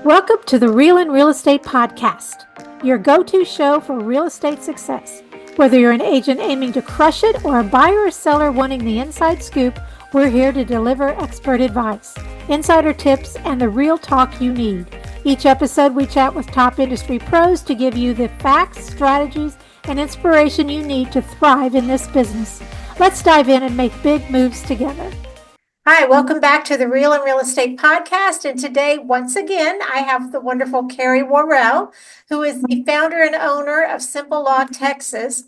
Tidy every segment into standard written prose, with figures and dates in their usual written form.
Welcome to the Real and Real Estate Podcast, your go-to show for real estate success. Whether you're an agent aiming to crush it or a buyer or seller wanting the inside scoop, we're here to deliver expert advice, insider tips, and the real talk you need. Each episode, we chat with top industry pros to give you the facts, strategies, and inspiration you need to thrive in this business. Let's dive in and make big moves together. Hi, welcome back to the Real and Real Estate Podcast. And today, once again, I have the wonderful Carey Worrell, who is the founder and owner of Simple Law Texas,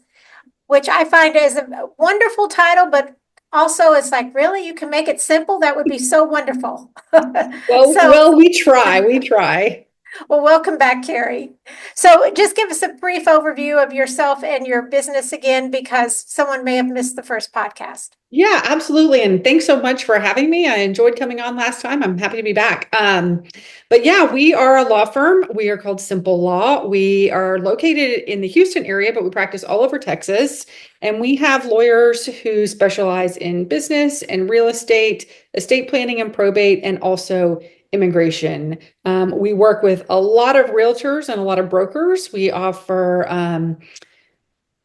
which I find is a wonderful title, but also it's like, really, you can make it simple? That would be so wonderful. Well, we try. Well, welcome back, Carey. So just give us a brief overview of yourself and your business again, because someone may have missed the first podcast. Yeah, absolutely. And thanks so much for having me. I enjoyed coming on last time. I'm happy to be back. But yeah, we are a law firm. We are called Simple Law. We are located in the Houston area, but we practice all over Texas. And we have lawyers who specialize in business and real estate, estate planning and probate, and also immigration. We work with a lot of realtors and a lot of brokers. We offer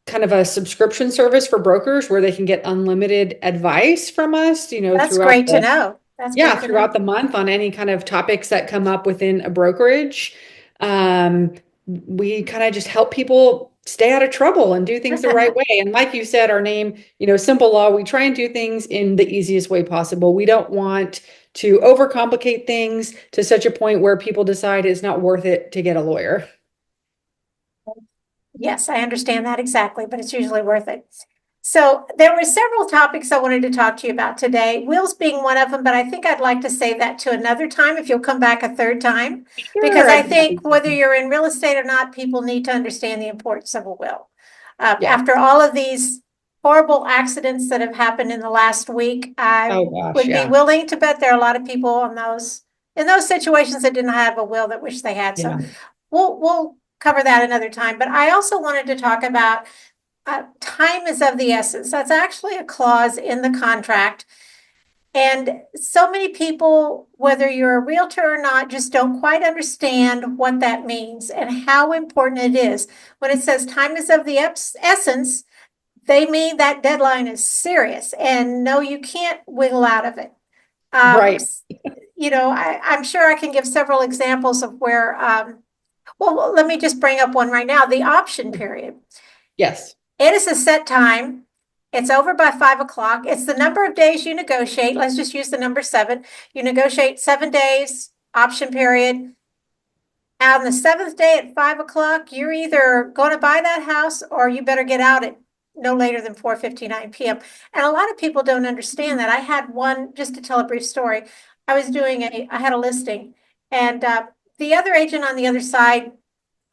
kind of a subscription service for brokers where they can get unlimited advice from us, That's great to know. Throughout the month on any kind of topics that come up within a brokerage. We kind of just help people stay out of trouble and do things the right way. And like you said, our name, Simple Law, we try and do things in the easiest way possible. We don't want to overcomplicate things to such a point where people decide it's not worth it to get a lawyer. Yes, I understand that exactly, but it's usually worth it. So there were several topics I wanted to talk to you about today, wills being one of them, but I think I'd like to save that to another time if you'll come back a third time, because I think whether you're in real estate or not, people need to understand the importance of a will. After all of these horrible accidents that have happened in the last week, I would be willing to bet there are a lot of people in those situations that didn't have a will that wish they had. So we'll cover that another time. But I also wanted to talk about time is of the essence. That's actually a clause in the contract. And so many people, whether you're a realtor or not, just don't quite understand what that means and how important it is. When it says time is of the essence, they mean that deadline is serious, and no, you can't wiggle out of it. Right. I'm sure I can give several examples of where, well, let me just bring up one right now, the option period. Yes. It is a set time. It's over by 5 o'clock. It's the number of days you negotiate. Let's just use the number 7. You negotiate 7 days, option period. On the 7th day at 5 o'clock, you're either going to buy that house or you better get out at no later than 4:59 p.m. And a lot of people don't understand that. I had one, just to tell a brief story. I had a listing, and the other agent on the other side,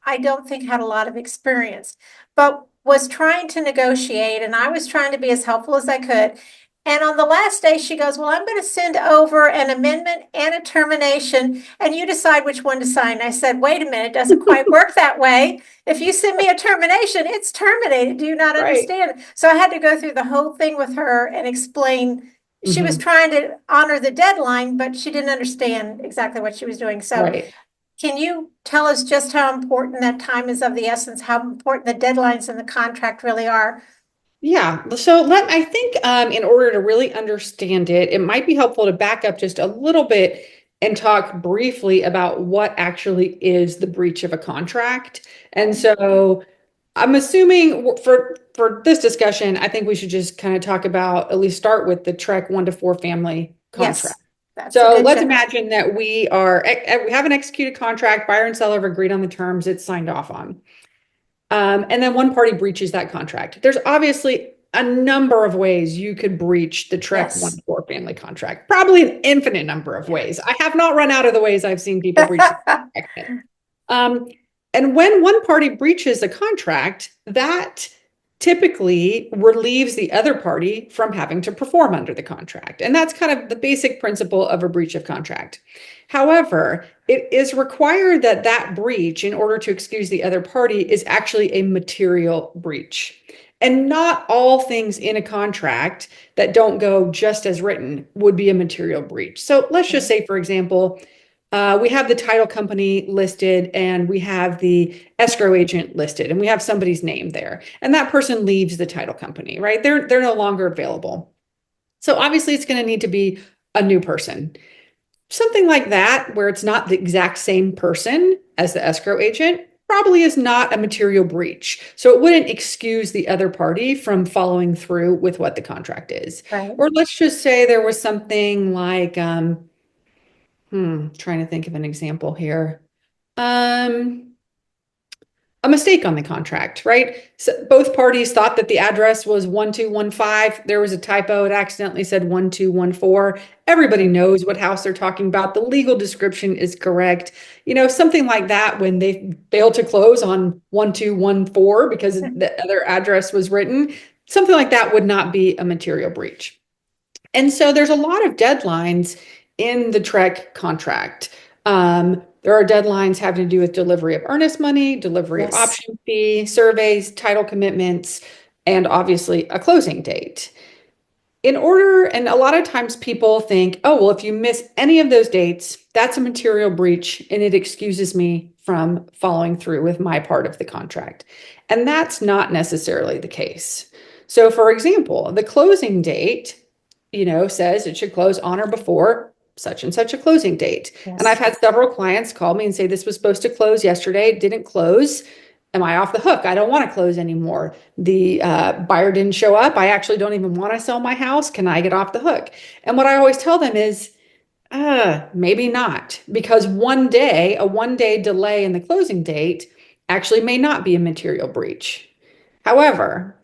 I don't think had a lot of experience, but was trying to negotiate, and I was trying to be as helpful as I could. And on the last day, she goes, well, I'm going to send over an amendment and a termination, and you decide which one to sign. I said, wait a minute, it doesn't quite work that way. If you send me a termination, it's terminated. Do you not understand? So I had to go through the whole thing with her and explain. She was trying to honor the deadline, but she didn't understand exactly what she was doing. So can you tell us just how important that time is of the essence, how important the deadlines in the contract really are? Yeah. So I think in order to really understand it, it might be helpful to back up just a little bit and talk briefly about what actually is the breach of a contract. And so I'm assuming for this discussion, I think we should just kind of talk about, at least start with the TREC 1 to 4 family contract. Yes, so let's imagine that we have an executed contract, buyer and seller have agreed on the terms, it's signed off on. And then one party breaches that contract. There's obviously a number of ways you could breach the TREC 1 to 4 family contract, probably an infinite number of ways. I have not run out of the ways I've seen people breach the contract. And when one party breaches a contract, that typically relieves the other party from having to perform under the contract. And that's kind of the basic principle of a breach of contract. However, it is required that that breach, in order to excuse the other party, is actually a material breach. And not all things in a contract that don't go just as written would be a material breach. So let's just say, for example, We have the title company listed and we have the escrow agent listed and we have somebody's name there. And that person leaves the title company, right? They're no longer available. So obviously it's going to need to be a new person. Something like that, where it's not the exact same person as the escrow agent, probably is not a material breach. So it wouldn't excuse the other party from following through with what the contract is. Right. Or let's just say there was something like, trying to think of an example here. Um, a mistake on the contract, right? So both parties thought that the address was 1215. There was a typo. It accidentally said 1214. Everybody knows what house they're talking about. The legal description is correct. Something like that when they failed to close on 1214 because the other address was written, something like that would not be a material breach. And so there's a lot of deadlines in the TREC contract. There are deadlines having to do with delivery of earnest money, delivery of Yes. option fee, surveys, title commitments, and obviously a closing date. And a lot of times people think, oh, well, if you miss any of those dates, that's a material breach and it excuses me from following through with my part of the contract. And that's not necessarily the case. So, for example, the closing date, says it should close on or before such and such a closing date. And I've Yes. had several clients call me and say, this was supposed to close yesterday, didn't close. Am I off the hook? I don't want to close anymore. The buyer didn't show up. I actually don't even want to sell my house. Can I get off the hook? And what I always tell them is, maybe not, because a 1 day delay in the closing date actually may not be a material breach. However,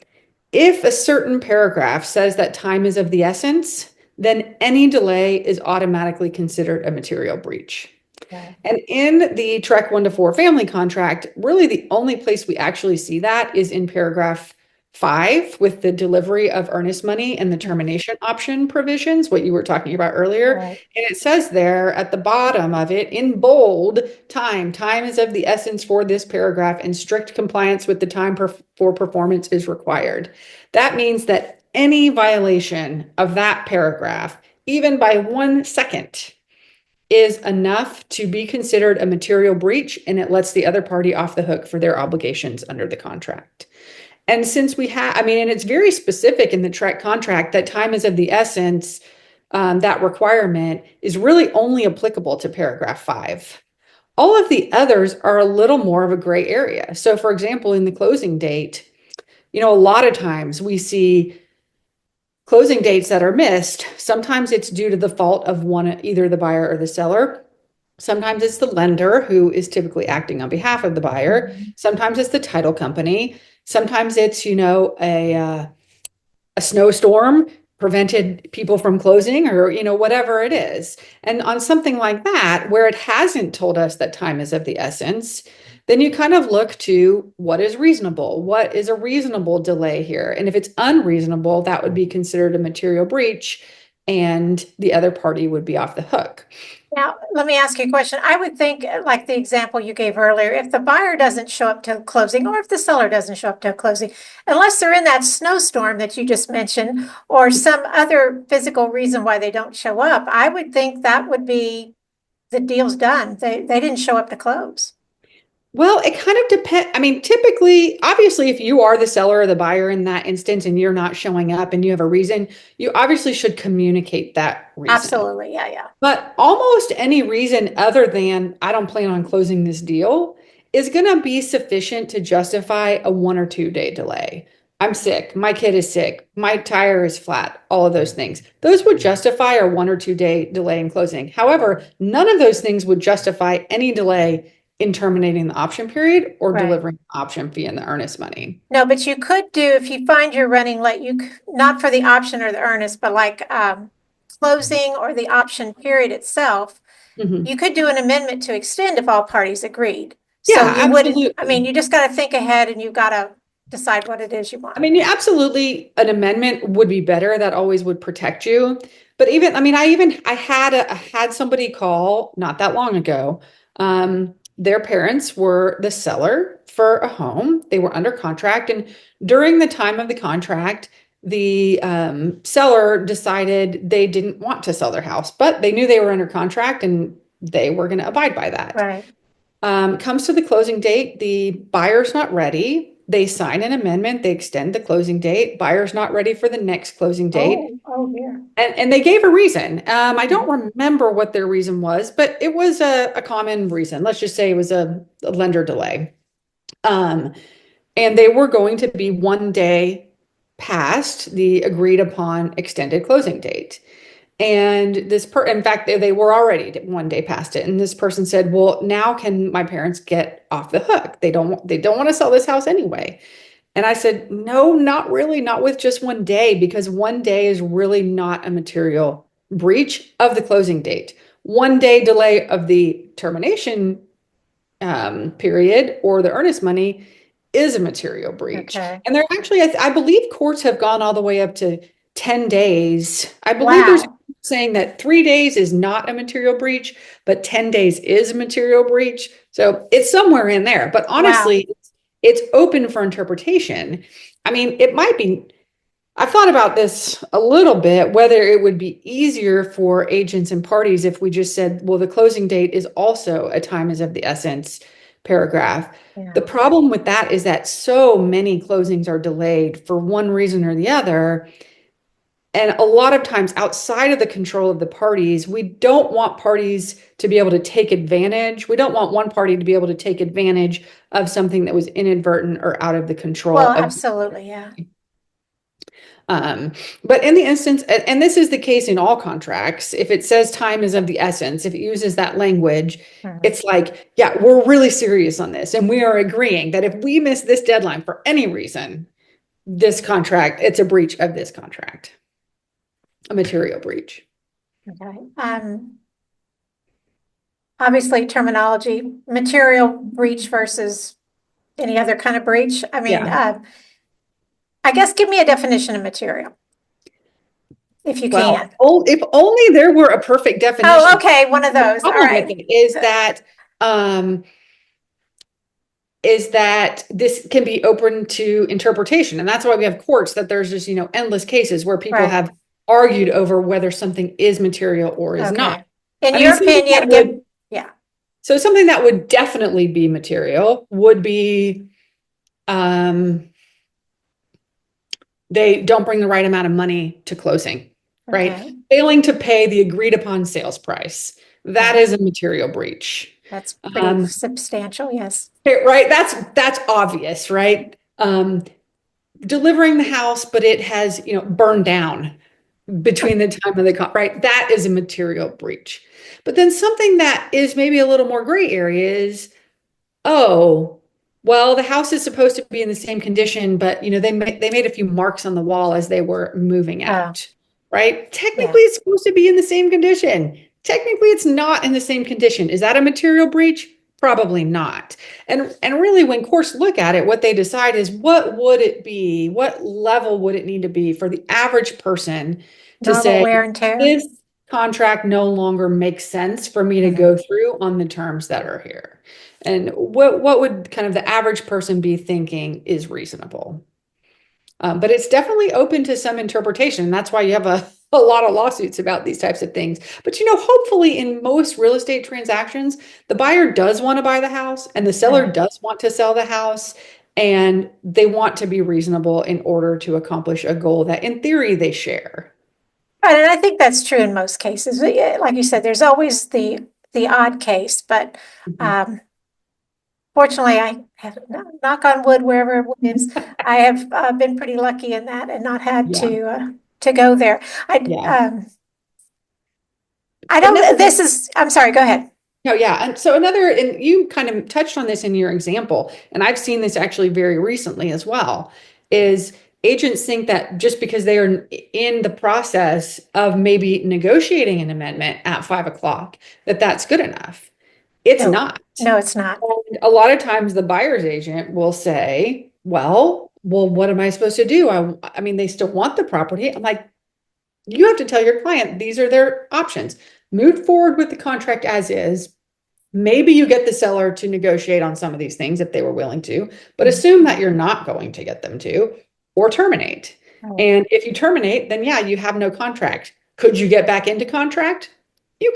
if a certain paragraph says that time is of the essence, then any delay is automatically considered a material breach. Right. And in the TREC 1 to 4 family contract, really the only place we actually see that is in paragraph 5 with the delivery of earnest money and the termination option provisions, what you were talking about earlier. Right. And it says there at the bottom of it in bold, time is of the essence for this paragraph and strict compliance with the time for performance is required. That means that any violation of that paragraph, even by 1 second, is enough to be considered a material breach and it lets the other party off the hook for their obligations under the contract. And since and it's very specific in the TREC contract that time is of the essence, that requirement is really only applicable to paragraph 5. All of the others are a little more of a gray area. So, for example, in the closing date, a lot of times we see closing dates that are missed. Sometimes it's due to the fault of either the buyer or the seller. Sometimes it's the lender who is typically acting on behalf of the buyer. Mhm. Sometimes it's the title company. Sometimes it's, a snowstorm prevented people from closing or, whatever it is. And on something like that, where it hasn't told us that time is of the essence, then you kind of look to what is reasonable. What is a reasonable delay here? And if it's unreasonable, that would be considered a material breach and the other party would be off the hook. Now, let me ask you a question. I would think, like the example you gave earlier, if the buyer doesn't show up to closing, or if the seller doesn't show up to closing, unless they're in that snowstorm that you just mentioned, or some other physical reason why they don't show up, I would think that would be the deal's done. They didn't show up to close. Well, it kind of depends. I mean, typically, obviously, if you are the seller or the buyer in that instance and you're not showing up and you have a reason, you obviously should communicate that reason. Absolutely. Yeah, yeah. But almost any reason other than I don't plan on closing this deal is going to be sufficient to justify a 1 or 2 day delay. I'm sick. My kid is sick. My tire is flat. All of those things. Those would justify a 1 or 2 day delay in closing. However, none of those things would justify any delay in terminating the option period or Right. delivering the option fee and the earnest money. No, but you could do, if you find you're running late, not for the option or the earnest, but like closing or the option period itself, Mhm. you could do an amendment to extend if all parties agreed. So Yeah, you wouldn't, I mean, absolutely. you just got to think ahead and you've got to decide what it is you I want. mean, yeah, absolutely, an amendment would be better. That always would protect you. But I had somebody call not that long ago. Their parents were the seller for a home. They were under contract, and during the time of the contract, the seller decided they didn't want to sell their house, but they knew they were under contract, and they were going to abide by that. Right. Comes to the closing date, the buyer's not ready. They sign an amendment, they extend the closing date. Buyer's not ready for the next closing date. Oh, dear. And they gave a reason. I don't Mhm. remember what their reason was, but it was a common reason. Let's just say it was a lender delay. Um, and they were going to be 1 day past the agreed upon extended closing date. And in fact, they were already 1 day past it. And this person said, "Well, now can my parents get off the hook? They don't want to sell this house anyway." And I said, "No, not really, not with just 1 day, because 1 day is really not a material breach of the closing date. 1 day delay of the termination period or the earnest money is a material breach." Okay. And there actually, I believe courts have gone all the way up to 10 days. I believe there's Wow. saying that 3 days is not a material breach, but 10 days is a material breach. So it's somewhere in there. But Wow. honestly, it's open for interpretation. I mean, it might be. I've thought about this a little bit, whether it would be easier for agents and parties if we just said, well, the closing date is also a time is of the essence paragraph. Yeah. The problem with that is that so many closings are delayed for one reason or the other. And a lot of times outside of the control of the parties, we don't want parties to be able to take advantage. We don't want one party to be able to take advantage of something that was inadvertent or out of the Well, control of. absolutely. Yeah. Um, but in the instance, and this is the case in all contracts, if it says time is of the essence, if it uses that language, Mhm. it's like, yeah, we're really serious on this. And we are agreeing that if we miss this deadline for any reason, this contract, it's a breach of this contract, a material breach. Okay. Obviously terminology, material breach versus any other kind of breach. I mean, Yeah. I guess give me a definition of material if you Well, can. if only there were a perfect Oh, definition. okay. One of The those. All problem with right. it um, is that this can be open to interpretation. And that's why we have courts, that there's just, endless cases where people Right. have argued over whether something is material or is not. Okay. In I mean, your opinion, yeah. something that would definitely be material would be, um, they don't bring the right amount of money to closing, right? Okay. Failing to pay the agreed upon sales price. That Okay. is a material breach. That's pretty Um, substantial. Yes. right? That's obvious, right? Delivering the house, but it has, burned down between the time of the right? That is a material breach. But then something that is maybe a little more gray area is, oh, well, the house is supposed to be in the same condition, but they made a few marks on the wall as they were moving Oh, out, right? yeah. Technically, it's supposed to be in the same condition. Technically, it's not in the same condition. Is that a material breach? Probably not. And really, when courts look at it, what they decide is, what would it be? What level would it need to be for the average person to Normal say, wear and tear. this contract no longer makes sense for me to Mhm. go through on the terms that are here? And what would kind of the average person be thinking is reasonable? But it's definitely open to some interpretation. And that's why you have a lot of lawsuits about these types of things. But hopefully in most real estate transactions, the buyer does want to buy the house and the seller Right. does want to sell the house. And they want to be reasonable in order to accomplish a goal that in theory they share. Right, and I think that's true in most cases. Yeah, like you said, there's always the odd case, but Mhm. um, fortunately, I have knock on wood wherever it is. I have been pretty lucky in that and not had Yeah, to go there. yeah. I don't. Another This is. I'm sorry. Go ahead. No, yeah. And so and you kind of touched on this in your example, and I've seen this actually very recently as well, is agents think that just because they are in the process of maybe negotiating an amendment at 5 o'clock, that that's good enough. It's No, not. no, it's not. And a lot of times the buyer's agent will say, well, what am I supposed to do? I mean, they still want the property. I'm like, you have to tell your client these are their options. Move forward with the contract as is. Maybe you get the seller to negotiate on some of these things if they were willing to, but Mhm. assume that you're not going to get them to, or terminate. Right. And if you terminate, then yeah, you have no contract. Could you get back into contract? You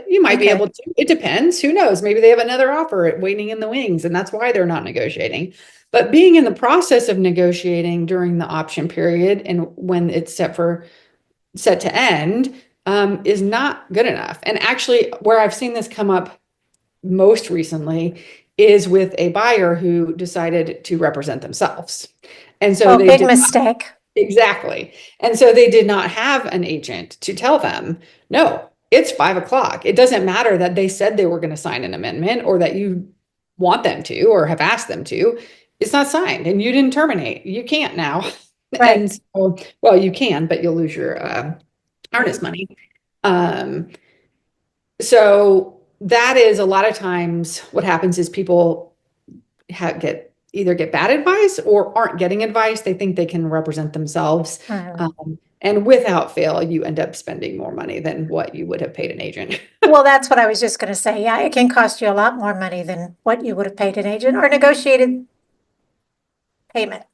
You might be able could. to. It depends. Who knows? Maybe they have another offer waiting in the wings, and that's why they're not negotiating. But being in the process of negotiating during the option period and when it's set to end, is not good enough. And actually, where I've seen this come up most recently is with a buyer who decided to represent themselves. And so Oh, they big did mistake. exactly. And so they did not have an agent to tell them, no, it's 5 o'clock. It doesn't matter that they said they were going to sign an amendment or that you want them to or have asked them to. It's not signed and you didn't terminate. You can't now. Right, And so, well, you can, but you'll lose your right. earnest money. Um, so that is a lot of times what happens is people get either get bad advice or aren't getting advice. They think they can represent themselves. Mhm. And without fail, you end up spending more money than what you would have paid an agent. Well, that's what I was just going to say. Yeah, it can cost you a lot more money than what you would have paid an agent or negotiated payment.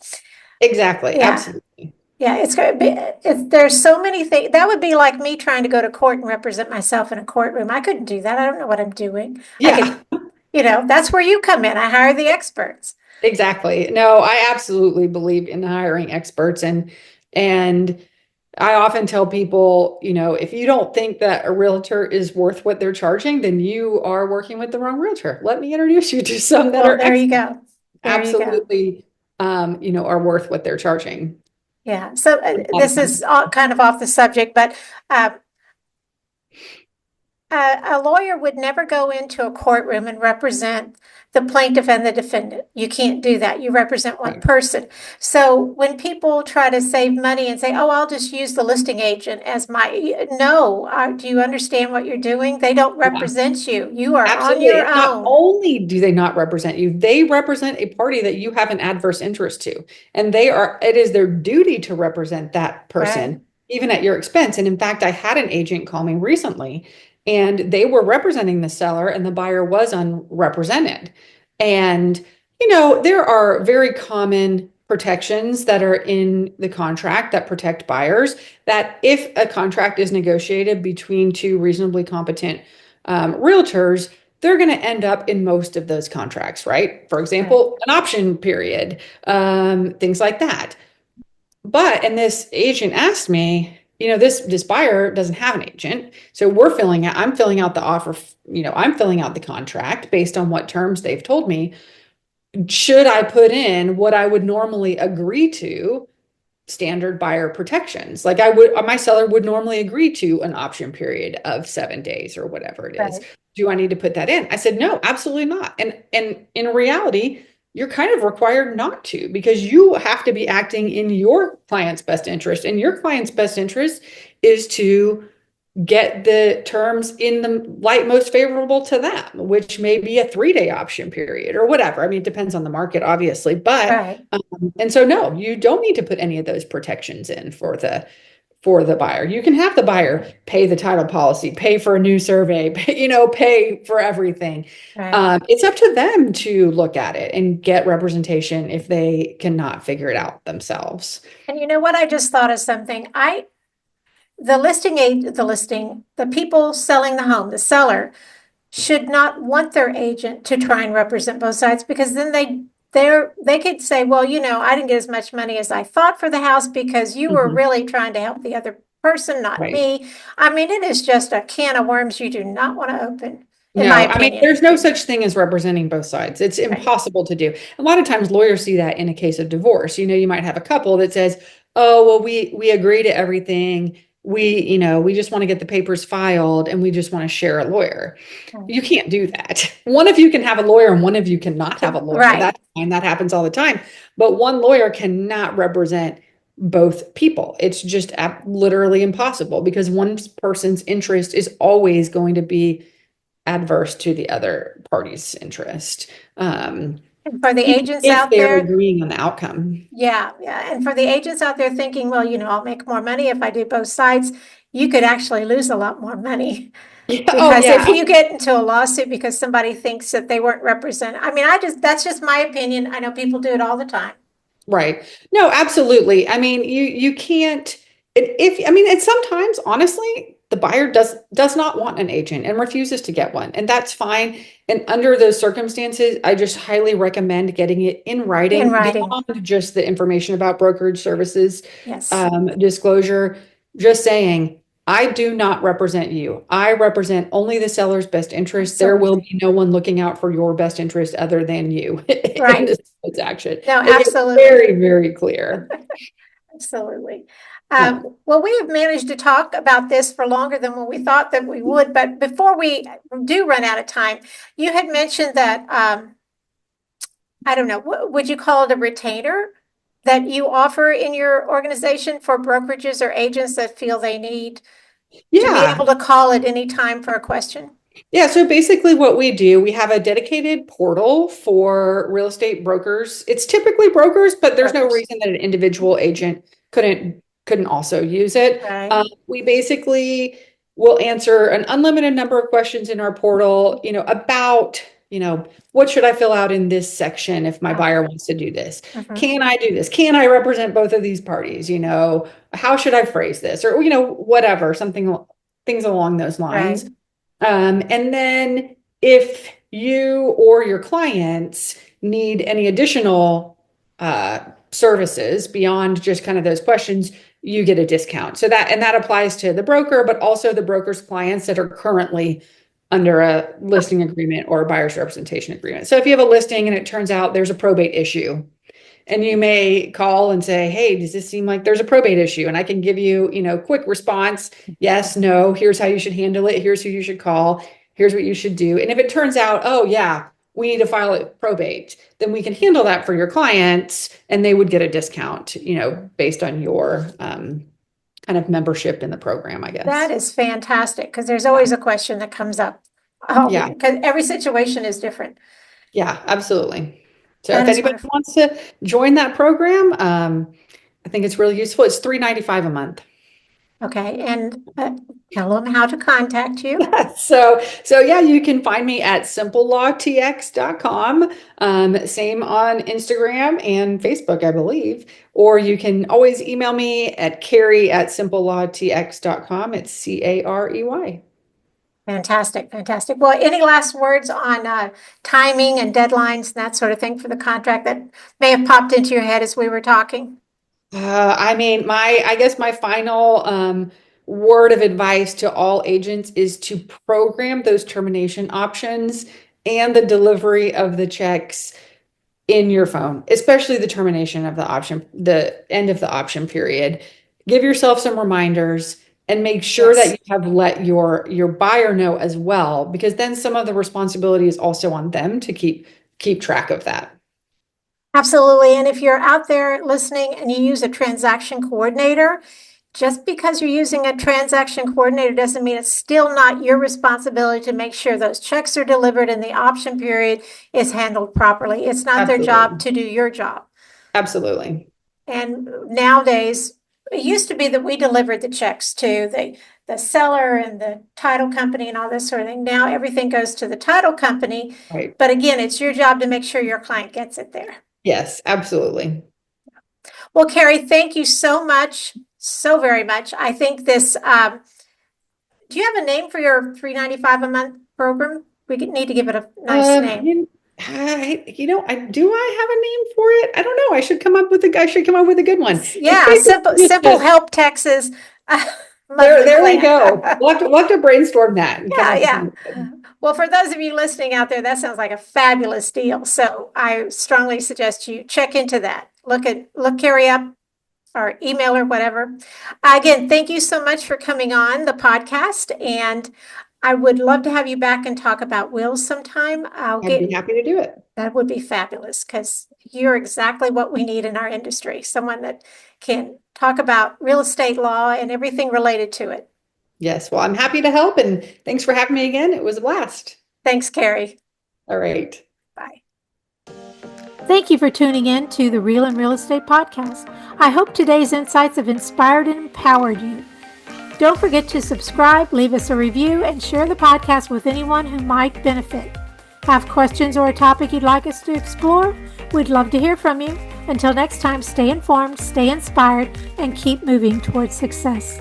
Exactly. Yeah, Absolutely. yeah. It's going to be, there's so many things. That would be like me trying to go to court and represent myself in a courtroom. I couldn't do that. I don't know what I'm doing. I Yeah, could, that's where you come in. I hire the experts. exactly. No, I absolutely believe in hiring experts and I often tell people, if you don't think that a realtor is worth what they're charging, then you are working with the wrong realtor. Let me introduce you to some that Well, are there you go. There you go. absolutely, are worth what they're charging. Yeah. So A lot of this times. is all kind of off the subject, but uh, a lawyer would never go into a courtroom and represent the plaintiff and the defendant. You can't do that. You represent one Right. person. So when people try to save money and say, "Oh, I'll just use the listing agent as my," no, do you understand what you're doing? They don't Yeah. represent you. You are on your Absolutely. Not own. only do they not represent you, they represent a party that you have an adverse interest to. And it is their duty to represent that Right. person, even at your expense. And in fact, I had an agent call me recently and they were representing the seller and the buyer was unrepresented. And, there are very common protections that are in the contract that protect buyers that if a contract is negotiated between two reasonably competent realtors, they're going to end up in most of those contracts, right? For Right. example, an option period, things like that. And this agent asked me, this buyer doesn't have an agent, so I'm filling out the offer, I'm filling out the contract based on what terms they've told me. Should I put in what I would normally agree to standard buyer protections. Like my seller would normally agree to an option period of 7 days or whatever it is. Right. Do I need to put that in? I said, no, absolutely not. And in reality, you're kind of required not to because you have to be acting in your client's best interest. And your client's best interest is to get the terms in the light most favorable to them, which may be a 3 day option period or whatever. I mean, it depends on the market, obviously, but Right. and so no, you don't need to put any of those protections in for the buyer. You can have the buyer pay the title policy, pay for a new survey, pay for everything. Right. It's up to them to look at it and get representation if they cannot figure it out themselves. And you know what? I just thought of something. The people selling the home, the seller, should not want their agent to try and represent both sides because then they could say, well, I didn't get as much money as I thought for the house because you were Mhm. really trying to help the other person, not Right. me. I mean, it is just a can of worms you do not want to open, in my No, I mean, opinion. there's no such thing as representing both sides. It's Right. impossible to do. A lot of times lawyers see that in a case of divorce. You might have a couple that says, "Oh, well, we agree to everything. We just want to get the papers filed and we just want to share a lawyer." Right. You can't do that. One of you can have a lawyer and one of you cannot have a lawyer. Right. That's fine. That happens all the time. But one lawyer cannot represent both people. It's just literally impossible because one person's interest is always going to be adverse to the other party's interest, And for the even agents if out they're there, agreeing on the outcome. yeah, yeah. And for the agents out there thinking, well, I'll make more money if I do both sides, you could actually lose a lot more money. Yeah, oh Because if yeah, you get into a lawsuit because somebody thinks that they weren't represented, I mean, that's just my opinion. I know people do it all the time. right. No, absolutely. I mean, you can't if I mean, and sometimes honestly, the buyer does not want an agent and refuses to get one, and that's fine. And under those circumstances, I just highly recommend getting it in In writing writing. beyond just the information about brokerage services, Yes. disclosure, just saying, I do not represent you. I represent only the seller's best interest. There will Absolutely. be no one looking out for your best interest other than you in Right. this transaction. No, Make it absolutely. very, very clear. Absolutely. Yeah. Well, we have managed to talk about this for longer than what we thought that we would. But before we do run out of time, you had mentioned that, I don't know, would you call it a retainer that you offer in your organization for brokerages or agents that feel they need to be Yeah. able to call at any time for a question? Yeah, so basically what we do, we have a dedicated portal for real estate brokers. It's typically brokers, but there's no Brokers. reason that an individual agent couldn't also use it. Right. We basically will answer an unlimited number of questions in our portal, about, what should I fill out in this section if my buyer wants to do this? Mhm. Can I do this? Can I represent both of these parties? How should I phrase this? Or, whatever, things along those lines. Right. And then if you or your clients need any additional services beyond just kind of those questions, you get a discount. So that applies to the broker, but also the broker's clients that are currently under a listing agreement or a buyer's representation agreement. So if you have a listing and it turns out there's a probate issue, and you may call and say, hey, does this seem like there's a probate issue? And I can give you, quick response. Yes, no, here's how you should handle it. Here's who you should call. Here's what you should do. And if it turns out, oh yeah, we need to file it probate, then we can handle that for your clients and they would get a discount, based on your kind of membership in the program, I guess. That is fantastic because there's always a question that comes up. Oh, Yeah. because every situation is different. Yeah, absolutely. So That if is anybody wonderful. wants to join that program, I think it's really useful. It's $3.95 a month. Okay, and tell them how to contact you. So yeah, you can find me at simplelawtx.com. Same on Instagram and Facebook, I believe. Or you can always email me at carey@simplelawtx.com. It's CAREY. Fantastic, fantastic. Well, any last words on timing and deadlines and that sort of thing for the contract that may have popped into your head as we were talking? I mean, I guess my final word of advice to all agents is to program those termination options and the delivery of the checks in your phone, especially the termination of the end of the option period. Give yourself some reminders and make sure Yes. that you have let your buyer know as well, because then some of the responsibility is also on them to keep track of that. Absolutely. And if you're out there listening and you use a transaction coordinator, just because you're using a transaction coordinator doesn't mean it's still not your responsibility to make sure those checks are delivered and the option period is handled properly. It's not their job to do your job. Absolutely. And nowadays, it used to be that we delivered the checks to the seller and the title company and all this sort of thing. Now everything goes to the title company. Right. But again, it's your job to make sure your client gets it there. Yes, absolutely. Well, Carey, thank you so much, so very much. I think this, do you have a name for your $3.95 a month program? We need to give it a nice name. Do I have a name for it? I don't know. I should come up with a good one. Yeah, simple help Texas. There we go. We'll have to brainstorm that. And come Yeah, up yeah. Well, for those of you listening out there, that sounds like a fabulous deal. So I strongly suggest you check into that. Look Carey up or email or whatever. Again, thank you so much for coming on the podcast. And I would love to have you back and talk about wills sometime. I'd be happy to do it. That would be fabulous because you're exactly what we need in our industry. Someone that can talk about real estate law and everything related to it. Yes. Well, I'm happy to help, and thanks for having me again. It was a blast. Thanks, Carey. All right. Bye. Thank you for tuning in to the Real and Real Estate Podcast. I hope today's insights have inspired and empowered you. Don't forget to subscribe, leave us a review, and share the podcast with anyone who might benefit. Have questions or a topic you'd like us to explore? We'd love to hear from you. Until next time, stay informed, stay inspired, and keep moving towards success.